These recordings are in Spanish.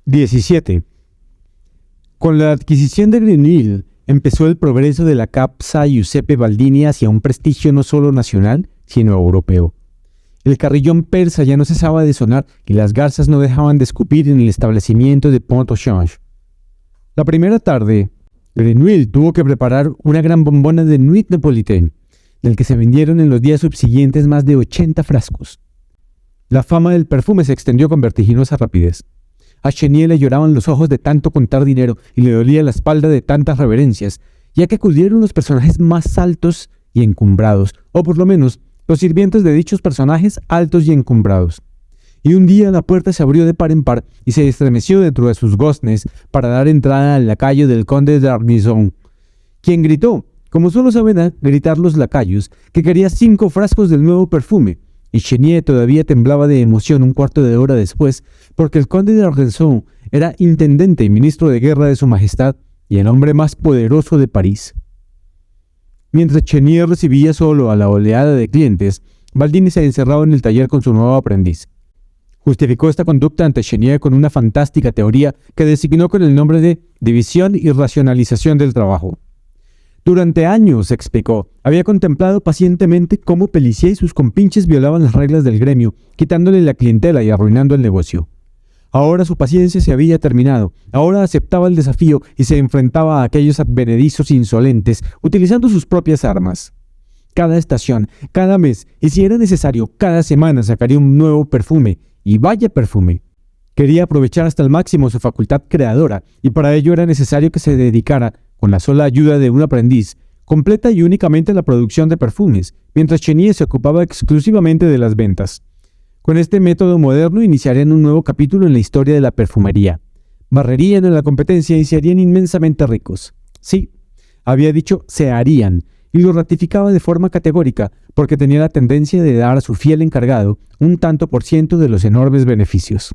17. Con la adquisición de Grenouille, empezó el progreso de la Casa Giuseppe Baldini hacia un prestigio no solo nacional, sino europeo. El carrillón persa ya no cesaba de sonar y las garzas no dejaban de escupir en el establecimiento de Pont-au-Change. La primera tarde, Grenouille tuvo que preparar una gran bombona de Nuit Napolitaine, del que se vendieron en los días subsiguientes más de 80 frascos. La fama del perfume se extendió con vertiginosa rapidez. A Chenier le lloraban los ojos de tanto contar dinero y le dolía la espalda de tantas reverencias, ya que acudieron los personajes más altos y encumbrados, o por lo menos los sirvientes de dichos personajes altos y encumbrados. Y un día la puerta se abrió de par en par y se estremeció dentro de sus goznes para dar entrada al lacayo del conde de Armison, quien gritó, como solo saben gritar los lacayos, que quería 5 frascos del nuevo perfume. Y Chenier todavía temblaba de emoción un cuarto de hora después, porque el conde de Argenson era intendente y ministro de guerra de su majestad y el hombre más poderoso de París. Mientras Chenier recibía solo a la oleada de clientes, Baldini se encerraba en el taller con su nuevo aprendiz. Justificó esta conducta ante Chenier con una fantástica teoría que designó con el nombre de división y racionalización del trabajo. Durante años, explicó, había contemplado pacientemente cómo Pellicier y sus compinches violaban las reglas del gremio, quitándole la clientela y arruinando el negocio. Ahora su paciencia se había terminado, ahora aceptaba el desafío y se enfrentaba a aquellos advenedizos insolentes, utilizando sus propias armas. Cada estación, cada mes, y si era necesario, cada semana sacaría un nuevo perfume, y vaya perfume. Quería aprovechar hasta el máximo su facultad creadora, y para ello era necesario que se dedicara, con la sola ayuda de un aprendiz, completa y únicamente a la producción de perfumes, mientras Chenier se ocupaba exclusivamente de las ventas. Con este método moderno iniciarían un nuevo capítulo en la historia de la perfumería. Barrerían en la competencia y se harían inmensamente ricos. Sí, había dicho se harían, y lo ratificaba de forma categórica, porque tenía la tendencia de dar a su fiel encargado un tanto por ciento de los enormes beneficios.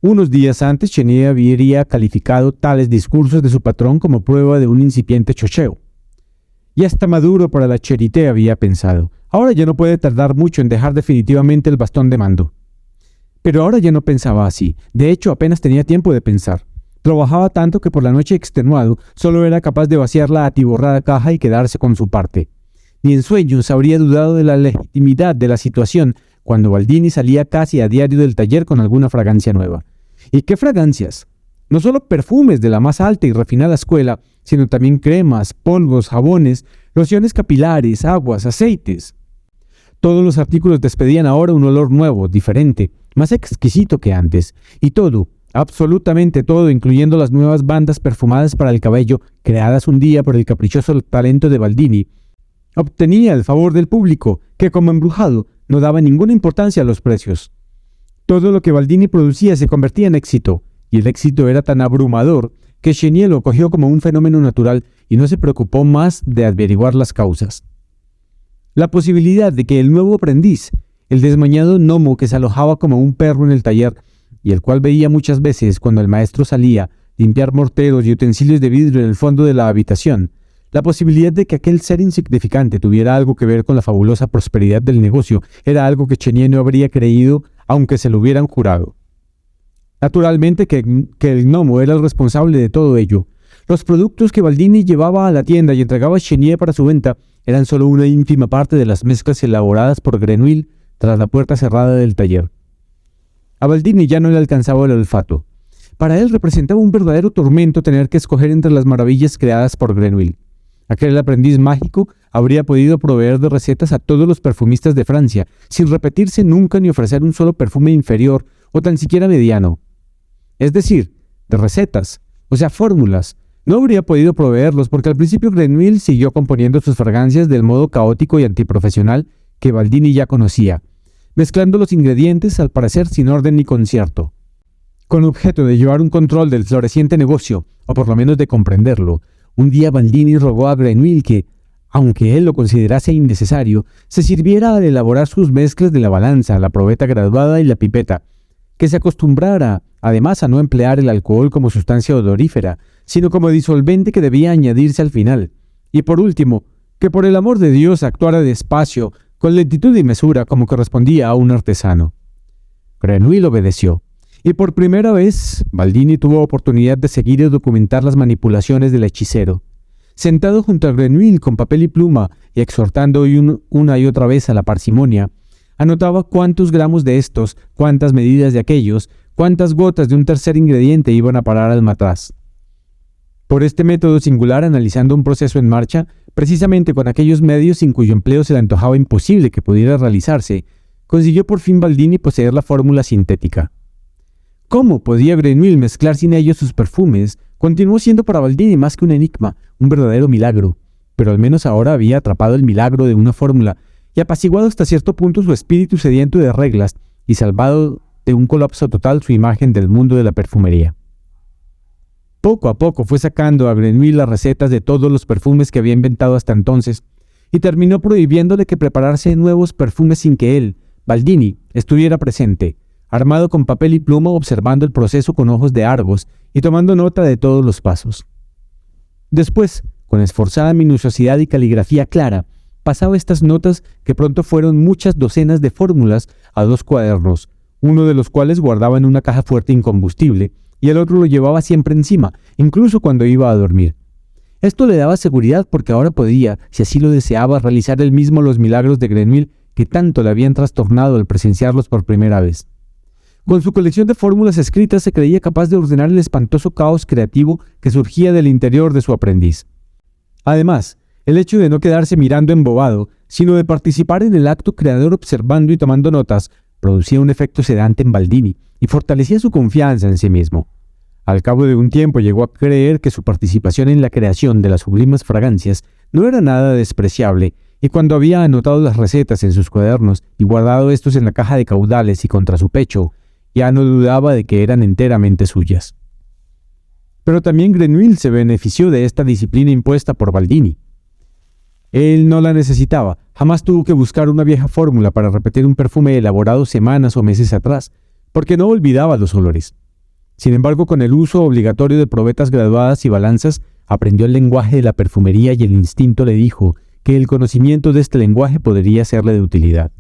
Unos días antes, Chenier habría calificado tales discursos de su patrón como prueba de un incipiente chocheo. Ya está maduro para la Charité, había pensado. Ahora ya no puede tardar mucho en dejar definitivamente el bastón de mando. Pero ahora ya no pensaba así. De hecho, apenas tenía tiempo de pensar. Trabajaba tanto que por la noche extenuado solo era capaz de vaciar la atiborrada caja y quedarse con su parte. Ni en sueños habría dudado de la legitimidad de la situación cuando Baldini salía casi a diario del taller con alguna fragancia nueva. ¿Y qué fragancias? No solo perfumes de la más alta y refinada escuela, sino también cremas, polvos, jabones, lociones capilares, aguas, aceites. Todos los artículos despedían ahora un olor nuevo, diferente, más exquisito que antes, y todo, absolutamente todo, incluyendo las nuevas bandas perfumadas para el cabello, creadas un día por el caprichoso talento de Baldini, obtenía el favor del público, que como embrujado no daba ninguna importancia a los precios. Todo lo que Baldini producía se convertía en éxito, y el éxito era tan abrumador que Chenier lo cogió como un fenómeno natural y no se preocupó más de averiguar las causas. La posibilidad de que el nuevo aprendiz, el desmañado gnomo que se alojaba como un perro en el taller, y el cual veía muchas veces cuando el maestro salía limpiar morteros y utensilios de vidrio en el fondo de la habitación, la posibilidad de que aquel ser insignificante tuviera algo que ver con la fabulosa prosperidad del negocio era algo que Chenier no habría creído aunque se lo hubieran jurado. Naturalmente que el gnomo era el responsable de todo ello. Los productos que Baldini llevaba a la tienda y entregaba a Chenier para su venta eran solo una ínfima parte de las mezclas elaboradas por Grenouille tras la puerta cerrada del taller. A Baldini ya no le alcanzaba el olfato. Para él representaba un verdadero tormento tener que escoger entre las maravillas creadas por Grenouille. Aquel aprendiz mágico habría podido proveer de recetas a todos los perfumistas de Francia, sin repetirse nunca ni ofrecer un solo perfume inferior o tan siquiera mediano. Es decir, de recetas, o sea, fórmulas. No habría podido proveerlos porque al principio Grenouille siguió componiendo sus fragancias del modo caótico y antiprofesional que Baldini ya conocía, mezclando los ingredientes al parecer sin orden ni concierto. Con objeto de llevar un control del floreciente negocio, o por lo menos de comprenderlo, un día Baldini rogó a Grenouille que, aunque él lo considerase innecesario, se sirviera al elaborar sus mezclas de la balanza, la probeta graduada y la pipeta, que se acostumbrara, además, a no emplear el alcohol como sustancia odorífera, sino como disolvente que debía añadirse al final, y por último, que por el amor de Dios actuara despacio, con lentitud y mesura, como correspondía a un artesano. Grenouille obedeció, Y por primera vez, Baldini tuvo oportunidad de seguir y documentar las manipulaciones del hechicero. Sentado junto a Grenouille con papel y pluma y exhortando una y otra vez a la parsimonia, anotaba cuántos gramos de estos, cuántas medidas de aquellos, cuántas gotas de un tercer ingrediente iban a parar al matraz. Por este método singular, analizando un proceso en marcha, precisamente con aquellos medios sin cuyo empleo se le antojaba imposible que pudiera realizarse, consiguió por fin Baldini poseer la fórmula sintética. ¿Cómo podía Grenouille mezclar sin ellos sus perfumes? Continuó siendo para Baldini más que un enigma, un verdadero milagro, pero al menos ahora había atrapado el milagro de una fórmula y apaciguado hasta cierto punto su espíritu sediento de reglas y salvado de un colapso total su imagen del mundo de la perfumería. Poco a poco fue sacando a Grenouille las recetas de todos los perfumes que había inventado hasta entonces y terminó prohibiéndole que preparase nuevos perfumes sin que él, Baldini, estuviera presente, armado con papel y pluma, observando el proceso con ojos de Argos y tomando nota de todos los pasos. Después, con esforzada minuciosidad y caligrafía clara, pasaba estas notas, que pronto fueron muchas docenas de fórmulas, a 2 cuadernos, uno de los cuales guardaba en una caja fuerte incombustible, y el otro lo llevaba siempre encima, incluso cuando iba a dormir. Esto le daba seguridad porque ahora podía, si así lo deseaba, realizar él mismo los milagros de Grenouille que tanto le habían trastornado al presenciarlos por primera vez. Con su colección de fórmulas escritas se creía capaz de ordenar el espantoso caos creativo que surgía del interior de su aprendiz. Además, el hecho de no quedarse mirando embobado, sino de participar en el acto creador observando y tomando notas, producía un efecto sedante en Baldini y fortalecía su confianza en sí mismo. Al cabo de un tiempo llegó a creer que su participación en la creación de las sublimes fragancias no era nada despreciable, y cuando había anotado las recetas en sus cuadernos y guardado estos en la caja de caudales y contra su pecho, ya no dudaba de que eran enteramente suyas. Pero también Grenouille se benefició de esta disciplina impuesta por Baldini. Él no la necesitaba, jamás tuvo que buscar una vieja fórmula para repetir un perfume elaborado semanas o meses atrás, porque no olvidaba los olores. Sin embargo, con el uso obligatorio de probetas graduadas y balanzas, aprendió el lenguaje de la perfumería y el instinto le dijo que el conocimiento de este lenguaje podría serle de utilidad.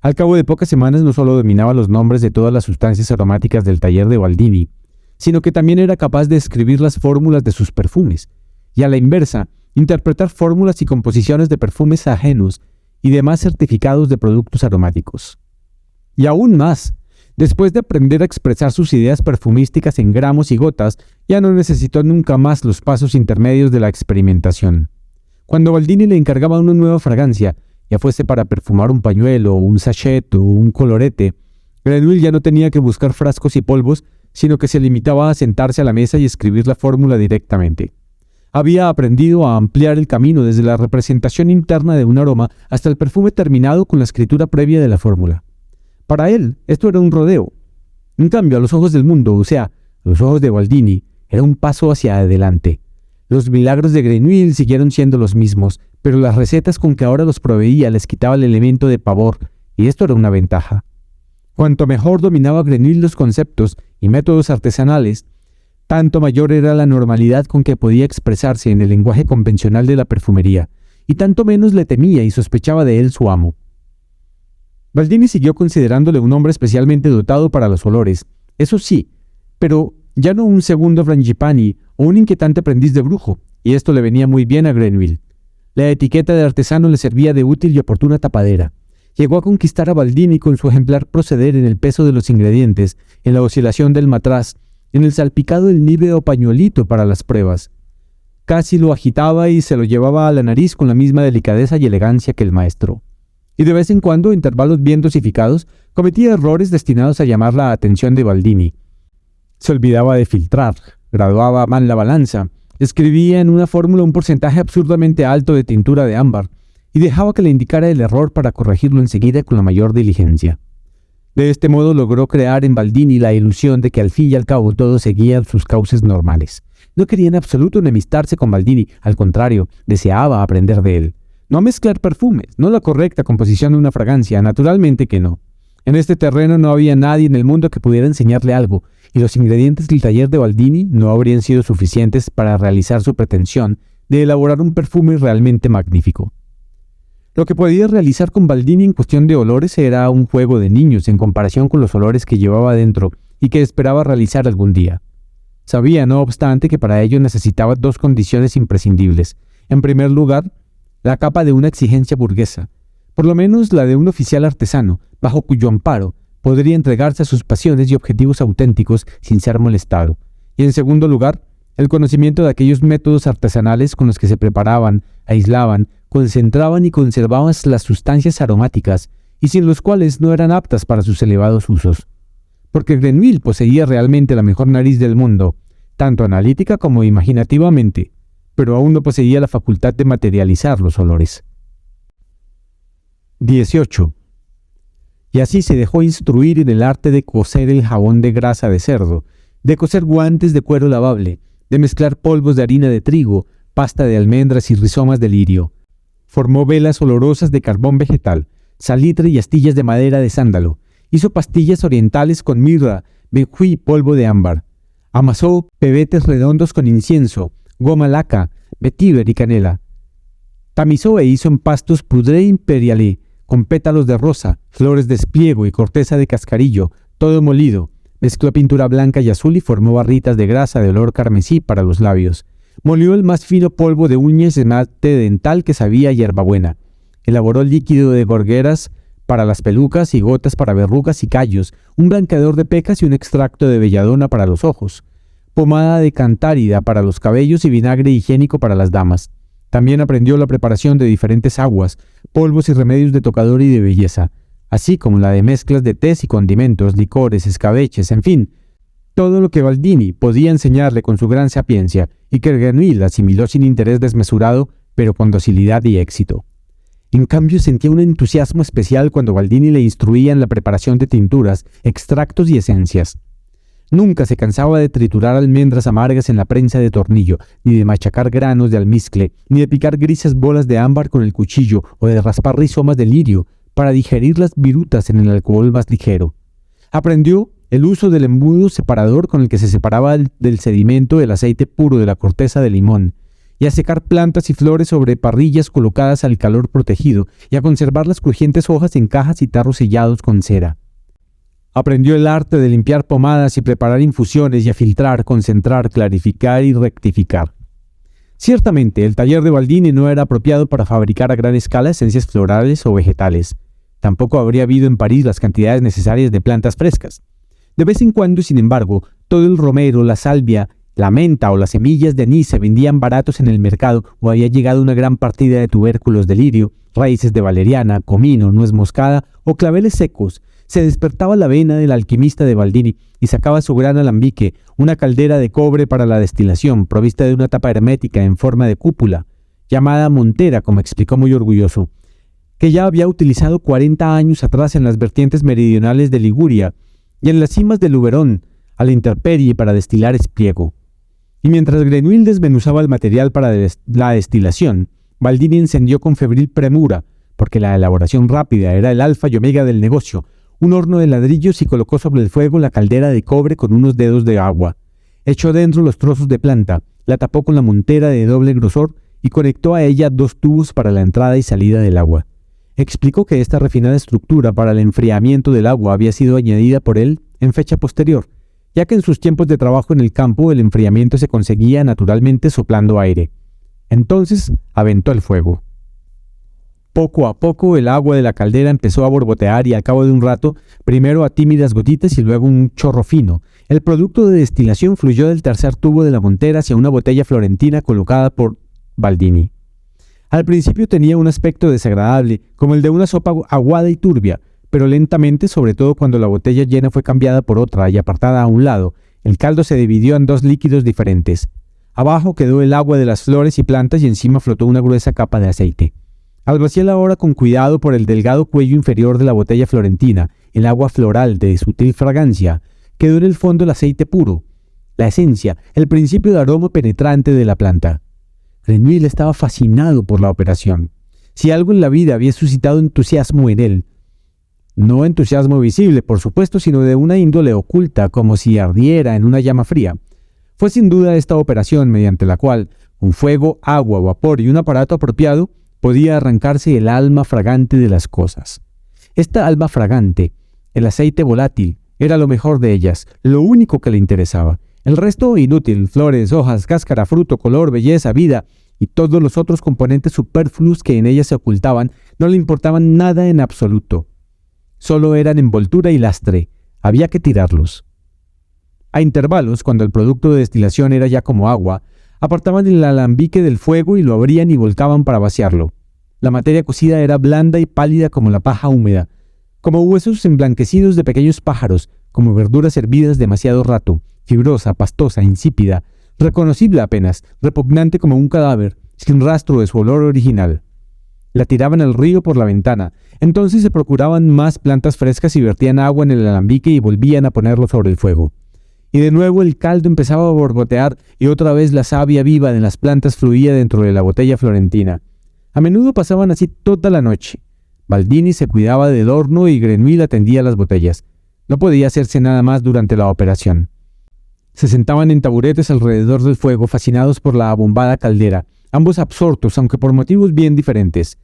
Al cabo de pocas semanas no solo dominaba los nombres de todas las sustancias aromáticas del taller de Baldini, sino que también era capaz de escribir las fórmulas de sus perfumes, y a la inversa, interpretar fórmulas y composiciones de perfumes ajenos y demás certificados de productos aromáticos. Y aún más, después de aprender a expresar sus ideas perfumísticas en gramos y gotas, ya no necesitó nunca más los pasos intermedios de la experimentación. Cuando Baldini le encargaba una nueva fragancia, ya fuese para perfumar un pañuelo, un sachet o un colorete, Grenouille ya no tenía que buscar frascos y polvos, sino que se limitaba a sentarse a la mesa y escribir la fórmula directamente. Había aprendido a ampliar el camino desde la representación interna de un aroma hasta el perfume terminado con la escritura previa de la fórmula. Para él, esto era un rodeo. En cambio, a los ojos del mundo, o sea, a los ojos de Baldini, era un paso hacia adelante. Los milagros de Grenouille siguieron siendo los mismos, pero las recetas con que ahora los proveía les quitaba el elemento de pavor, y esto era una ventaja. Cuanto mejor dominaba Grenouille los conceptos y métodos artesanales, tanto mayor era la normalidad con que podía expresarse en el lenguaje convencional de la perfumería, y tanto menos le temía y sospechaba de él su amo. Baldini siguió considerándole un hombre especialmente dotado para los olores, eso sí, pero ya no un segundo Frangipani o un inquietante aprendiz de brujo, y esto le venía muy bien a Grenouille. La etiqueta de artesano le servía de útil y oportuna tapadera. Llegó a conquistar a Baldini con su ejemplar proceder en el peso de los ingredientes, en la oscilación del matraz, en el salpicado del nieve o pañuelito para las pruebas. Casi lo agitaba y se lo llevaba a la nariz con la misma delicadeza y elegancia que el maestro. Y de vez en cuando, a intervalos bien dosificados, cometía errores destinados a llamar la atención de Baldini. Se olvidaba de filtrar, graduaba mal la balanza, escribía en una fórmula un porcentaje absurdamente alto de tintura de ámbar y dejaba que le indicara el error para corregirlo enseguida con la mayor diligencia. De este modo logró crear en Baldini la ilusión de que al fin y al cabo todo seguía sus cauces normales. No quería en absoluto enemistarse con Baldini, al contrario, deseaba aprender de él. No mezclar perfumes, no la correcta composición de una fragancia, naturalmente que no. En este terreno no había nadie en el mundo que pudiera enseñarle algo, y los ingredientes del taller de Baldini no habrían sido suficientes para realizar su pretensión de elaborar un perfume realmente magnífico. Lo que podía realizar con Baldini en cuestión de olores era un juego de niños en comparación con los olores que llevaba dentro y que esperaba realizar algún día. Sabía, no obstante, que para ello necesitaba dos condiciones imprescindibles. En primer lugar, la capa de una exigencia burguesa, por lo menos la de un oficial artesano, bajo cuyo amparo podría entregarse a sus pasiones y objetivos auténticos sin ser molestado. Y en segundo lugar, el conocimiento de aquellos métodos artesanales con los que se preparaban, aislaban, concentraban y conservaban las sustancias aromáticas, y sin los cuales no eran aptas para sus elevados usos. Porque Grenouille poseía realmente la mejor nariz del mundo, tanto analítica como imaginativamente, pero aún no poseía la facultad de materializar los olores. 18. Y así se dejó instruir en el arte de cocer el jabón de grasa de cerdo, de coser guantes de cuero lavable, de mezclar polvos de harina de trigo, pasta de almendras y rizomas de lirio. Formó velas olorosas de carbón vegetal, salitre y astillas de madera de sándalo. Hizo pastillas orientales con mirra, benjuí y polvo de ámbar. Amasó pebetes redondos con incienso, goma laca, vetiver y canela. Tamizó e hizo empastos poudre imperiale, con pétalos de rosa, flores de espliego y corteza de cascarillo, todo molido. Mezcló pintura blanca y azul y formó barritas de grasa de olor carmesí para los labios. Molió el más fino polvo de uñas de mate dental que sabía a hierbabuena. Elaboró líquido de gorgueras para las pelucas y gotas para verrugas y callos, un blanqueador de pecas y un extracto de belladona para los ojos, pomada de cantárida para los cabellos y vinagre higiénico para las damas. También aprendió la preparación de diferentes aguas, polvos y remedios de tocador y de belleza, así como la de mezclas de tés y condimentos, licores, escabeches, en fin, todo lo que Baldini podía enseñarle con su gran sapiencia y que Grenouille asimiló sin interés desmesurado, pero con docilidad y éxito. En cambio, sentía un entusiasmo especial cuando Baldini le instruía en la preparación de tinturas, extractos y esencias. Nunca se cansaba de triturar almendras amargas en la prensa de tornillo, ni de machacar granos de almizcle, ni de picar grises bolas de ámbar con el cuchillo o de raspar rizomas de lirio para digerir las virutas en el alcohol más ligero. Aprendió el uso del embudo separador con el que se separaba del sedimento el aceite puro de la corteza de limón, y a secar plantas y flores sobre parrillas colocadas al calor protegido, y a conservar las crujientes hojas en cajas y tarros sellados con cera. Aprendió el arte de limpiar pomadas y preparar infusiones y a filtrar, concentrar, clarificar y rectificar. Ciertamente, el taller de Baldini no era apropiado para fabricar a gran escala esencias florales o vegetales. Tampoco habría habido en París las cantidades necesarias de plantas frescas. De vez en cuando, sin embargo, todo el romero, la salvia, la menta o las semillas de anís se vendían baratos en el mercado o había llegado una gran partida de tubérculos de lirio, raíces de valeriana, comino, nuez moscada o claveles secos. Se despertaba la vena del alquimista de Baldini y sacaba su gran alambique, una caldera de cobre para la destilación, provista de una tapa hermética en forma de cúpula, llamada montera, como explicó muy orgulloso, que ya había utilizado 40 años atrás en las vertientes meridionales de Liguria y en las cimas del Luberón, a la intemperie para destilar espliego. Y mientras Grenouille desmenuzaba el material para la destilación, Baldini encendió con febril premura, porque la elaboración rápida era el alfa y omega del negocio, un horno de ladrillos y colocó sobre el fuego la caldera de cobre con unos dedos de agua. Echó dentro los trozos de planta, la tapó con la montera de doble grosor y conectó a ella 2 tubos para la entrada y salida del agua. Explicó que esta refinada estructura para el enfriamiento del agua había sido añadida por él en fecha posterior, ya que en sus tiempos de trabajo en el campo el enfriamiento se conseguía naturalmente soplando aire. Entonces aventó el fuego. Poco a poco el agua de la caldera empezó a borbotear y al cabo de un rato, primero a tímidas gotitas y luego un chorro fino. El producto de destilación fluyó del tercer tubo de la montera hacia una botella florentina colocada por Baldini. Al principio tenía un aspecto desagradable, como el de una sopa aguada y turbia, pero lentamente, sobre todo cuando la botella llena fue cambiada por otra y apartada a un lado, el caldo se dividió en 2 líquidos diferentes. Abajo quedó el agua de las flores y plantas y encima flotó una gruesa capa de aceite. Al vaciar ahora con cuidado por el delgado cuello inferior de la botella florentina, el agua floral de sutil fragancia, quedó en el fondo el aceite puro, la esencia, el principio de aroma penetrante de la planta. Grenouille estaba fascinado por la operación. Si algo en la vida había suscitado entusiasmo en él, no entusiasmo visible, por supuesto, sino de una índole oculta, como si ardiera en una llama fría, fue sin duda esta operación mediante la cual, con fuego, agua, vapor y un aparato apropiado, podía arrancarse el alma fragante de las cosas. Esta alma fragante, el aceite volátil, Era lo mejor de ellas, lo único que le interesaba. El resto inútil: flores, hojas, cáscara, fruto, color, belleza, vida y todos los otros componentes superfluos que en ellas se ocultaban no le importaban nada en absoluto. Solo eran envoltura y lastre. Había que tirarlos. A intervalos, cuando el producto de destilación era ya como agua, apartaban el alambique del fuego y lo abrían y volcaban para vaciarlo. La materia cocida era blanda y pálida como la paja húmeda, como huesos emblanquecidos de pequeños pájaros, como verduras hervidas demasiado rato, fibrosa, pastosa, insípida, reconocible apenas, repugnante como un cadáver, sin rastro de su olor original. La tiraban al río por la ventana. Entonces se procuraban más plantas frescas y vertían agua en el alambique y volvían a ponerlo sobre el fuego. Y de nuevo el caldo empezaba a borbotear y otra vez la savia viva de las plantas fluía dentro de la botella florentina. A menudo pasaban así toda la noche. Baldini se cuidaba del horno y Grenouille atendía las botellas. No podía hacerse nada más durante la operación. Se sentaban en taburetes alrededor del fuego, fascinados por la abombada caldera, ambos absortos, aunque por motivos bien diferentes.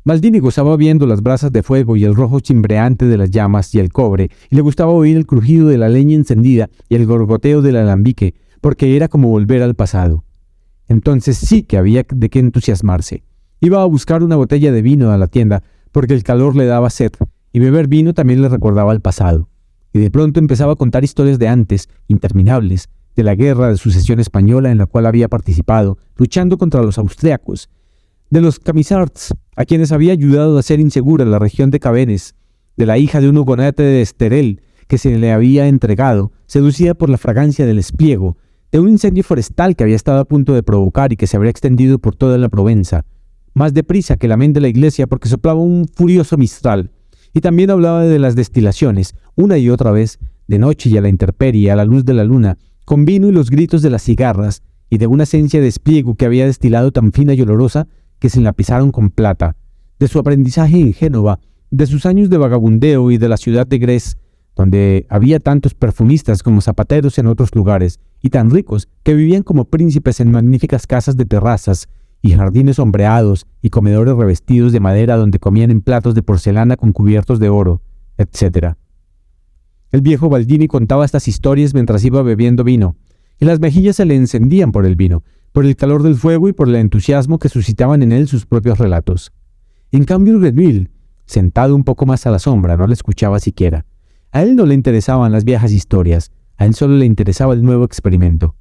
Baldini gozaba viendo las brasas de fuego y el rojo chimbreante de las llamas y el cobre, y le gustaba oír el crujido de la leña encendida y el gorgoteo del alambique, porque era como volver al pasado. Entonces sí que había de qué entusiasmarse. Iba a buscar una botella de vino a la tienda, porque el calor le daba sed, y beber vino también le recordaba el pasado. Y de pronto empezaba a contar historias de antes, interminables, de la guerra de sucesión española en la cual había participado, luchando contra los austriacos, de los Camisards, a quienes había ayudado a hacer insegura la región de Cabenes, de la hija de un hugonete de Esterel que se le había entregado, seducida por la fragancia del espliego, de un incendio forestal que había estado a punto de provocar y que se habría extendido por toda la Provenza, más deprisa que el amén de la iglesia porque soplaba un furioso mistral, y también hablaba de las destilaciones, una y otra vez, de noche y a la intemperie, a la luz de la luna, con vino y los gritos de las cigarras, y de una esencia de espliego que había destilado tan fina y olorosa que se enlapizaron con plata, de su aprendizaje en Génova, de sus años de vagabundeo y de la ciudad de Grés, donde había tantos perfumistas como zapateros en otros lugares, y tan ricos que vivían como príncipes en magníficas casas de terrazas, y jardines sombreados, y comedores revestidos de madera donde comían en platos de porcelana con cubiertos de oro, etc. El viejo Baldini contaba estas historias mientras iba bebiendo vino, y las mejillas se le encendían por el vino, por el calor del fuego y por el entusiasmo que suscitaban en él sus propios relatos. En cambio Grenouille, sentado un poco más a la sombra, no le escuchaba siquiera. A él no le interesaban las viejas historias, a él solo le interesaba el nuevo experimento.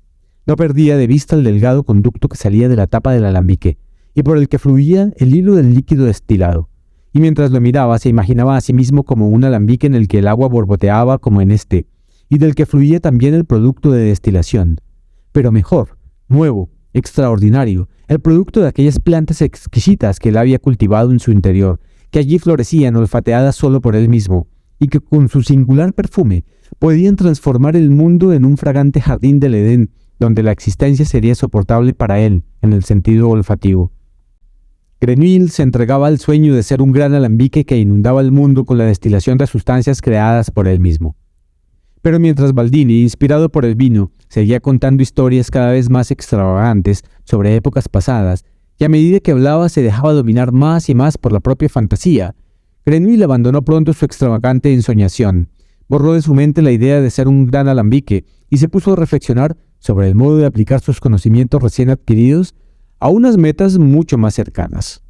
No perdía de vista el delgado conducto que salía de la tapa del alambique, y por el que fluía el hilo del líquido destilado. Y mientras lo miraba, se imaginaba a sí mismo como un alambique en el que el agua borboteaba como en este, y del que fluía también el producto de destilación. Pero mejor, nuevo, extraordinario, el producto de aquellas plantas exquisitas que él había cultivado en su interior, que allí florecían olfateadas solo por él mismo, y que con su singular perfume podían transformar el mundo en un fragante jardín del Edén, donde la existencia sería soportable para él, en el sentido olfativo. Grenouille se entregaba al sueño de ser un gran alambique que inundaba el mundo con la destilación de sustancias creadas por él mismo. Pero mientras Baldini, inspirado por el vino, seguía contando historias cada vez más extravagantes sobre épocas pasadas, y a medida que hablaba se dejaba dominar más y más por la propia fantasía, Grenouille abandonó pronto su extravagante ensoñación, borró de su mente la idea de ser un gran alambique y se puso a reflexionar sobre el modo de aplicar sus conocimientos recién adquiridos a unas metas mucho más cercanas.